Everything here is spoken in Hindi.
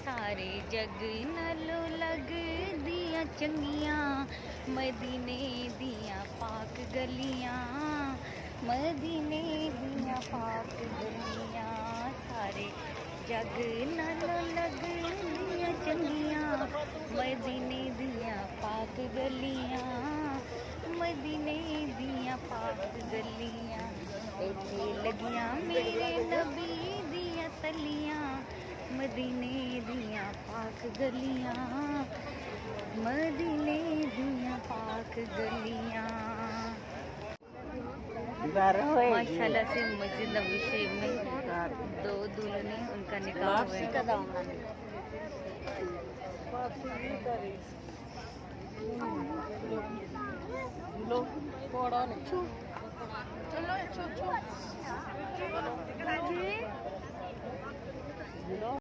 सारे जग नालों लग दिया चंगियां, मदीने दिया पाक गलियां, मदीने दिया पाक गलियां। सारे जग नालों लग दिया चंगियां, मदीने दिया पाक गलियां, मदीने दिया पाक गलियां। इत्थे लगियां मेरे नबी दिया तलियां, मदीने दिया पाक गलियां, मदीने दिया पाक गलियां। माशाल्लाह से मस्जिद नबवी शरीफ में दो दुल्हने उनका निकाह हुआ है।